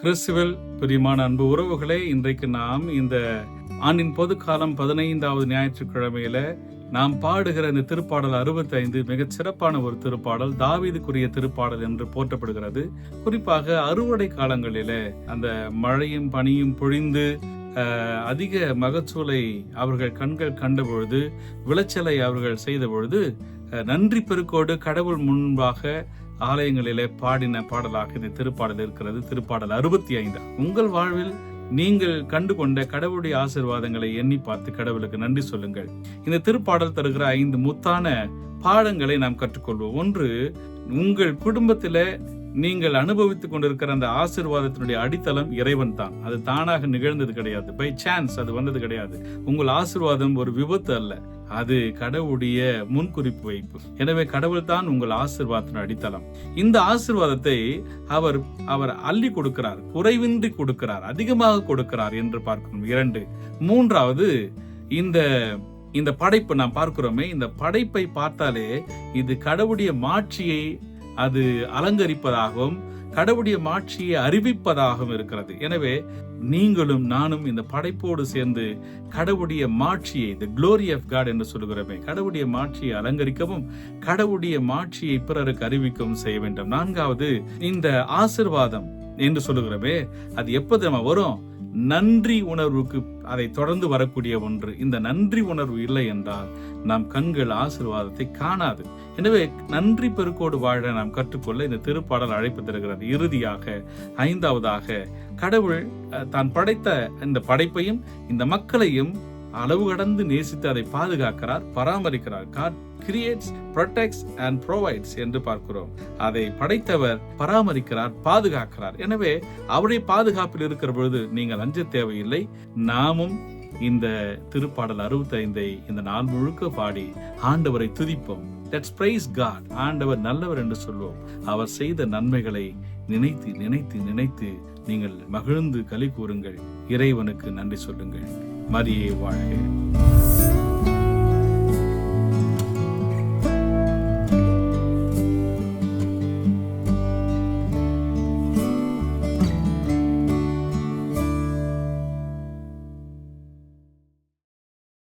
கிறிஸ்துவில் பிரியமான அன்பு உறவுகளே, இன்றைக்கு நாம் இந்த ஆண்டின் பொதுக்காலம் 15வது ஞாயிற்றுக்கிழமையில நாம் பாடுகிற இந்த திருப்பாடல் 65 மிகச் சிறப்பான ஒரு திருப்பாடல், தாவீதுக்குரிய திருப்பாடல் என்று போற்றப்படுகிறது. குறிப்பாக அறுவடை காலங்களிலே அந்த மழையும் பனியும் பொழிந்து அதிக மகச்சூலை அவர்கள் கண்கள் கண்ட பொழுது, விளைச்சலை அவர்கள் செய்த பொழுது நன்றி பெருக்கோடு கடவுள் முன்பாக ஆலயங்களிலே பாடின பாடலாக இந்த திருப்பாடல் இருக்கிறது. திருப்பாடல் 65. உங்கள் வாழ்வில் நீங்கள் கண்டு கொண்ட கடவுளுடைய ஆசீர்வாதங்களை எண்ணி பார்த்து கடவுளுக்கு நன்றி சொல்லுங்கள். இந்த திருப்பாடல் தருகிற 5 முத்தான பாடங்களை நாம் கற்றுக்கொள்வோம். ஒன்று, உங்கள் குடும்பத்திலே நீங்கள் அனுபவித்துக் கொண்டிருக்கிற அந்த ஆசீர்வாதத்தினுடைய அடித்தளம் இறைவன் தான். அது தானாக நிகழ்ந்தது கிடையாது, பை சான்ஸ் அது வந்தது கிடையாது. உங்கள் ஆசீர்வாதம் ஒரு விபத்து அல்ல, அது கடவுளுடைய முன்குறிப்பு வைப்பு. எனவே கடவுள் தான் உங்கள் ஆசீர்வாதத்தின் அடித்தளம். இந்த ஆசீர்வாதத்தை அவர் அள்ளி கொடுக்கிறார், குறைவின்றி கொடுக்கிறார், அதிகமாக கொடுக்கிறார் என்று பார்க்கணும். 2, மூன்றாவது, இந்த படைப்பு நாம் பார்க்கிறோமே, இந்த படைப்பை பார்த்தாலே இது கடவுளுடைய மாட்சியை அது அலங்கரிப்பதாகவும் கடவுளுடைய மாட்சியை அறிவிப்பதாகவும் இருக்கிறது. எனவே நீங்களும் நானும் இந்த படைப்போடு சேர்ந்து கடவுளுடைய மாட்சியை, the glory of God என்று சொல்லுகிறோமே, கடவுளுடைய மாட்சியை அலங்கரிக்கவும் கடவுளுடைய மாட்சியை பிறருக்கு அறிவிக்கவும் செய்ய வேண்டும். 4வது, இந்த ஆசீர்வாதம் என்று சொல்லுகிறோமே, அது எப்போது வரும்? நன்றி உணர்வுக்கு அதை தொடர்ந்து வரக்கூடிய ஒன்று. இந்த நன்றி உணர்வு இல்லை என்றால் நம் கண்கள் ஆசீர்வாதத்தை காணாது. எனவே நன்றி பெருக்கோடு வாழ நாம் கற்றுக்கொள்ள இந்த திருப்பாடல் அழைப்பு தருகிறது. இறுதியாக 5வதாக, கடவுள் தான் படைத்த இந்த படைப்பையும் இந்த மக்களையும் அளவு கடந்து நேசித்து அதை பாதுகாக்கிறார், பராமரிக்கிறார். God creates, protects and provides என்று பார்க்கிறோம். அதை படைத்தவர் பராமரிக்கிறார், பாதுகாக்கிறார். எனவே அவருடைய பாதுகாப்பில் இருக்கிற பொழுது நீங்கள் அஞ்ச தேவையில்லை. நாமும் இந்த திருப்பாடல் 65 இந்த நாள் முழுக்க பாடி ஆண்டவரை துதிப்போம். Let's praise God. ஆண்டவர் நல்லவர் என்று சொல்வோம். அவர் செய்த நன்மைகளை நினைத்து நினைத்து நினைத்து நீங்கள் மகிழ்ந்து களி கூறுங்கள். இறைவனுக்கு நன்றி சொல்லுங்கள். மரியே வாழ்க.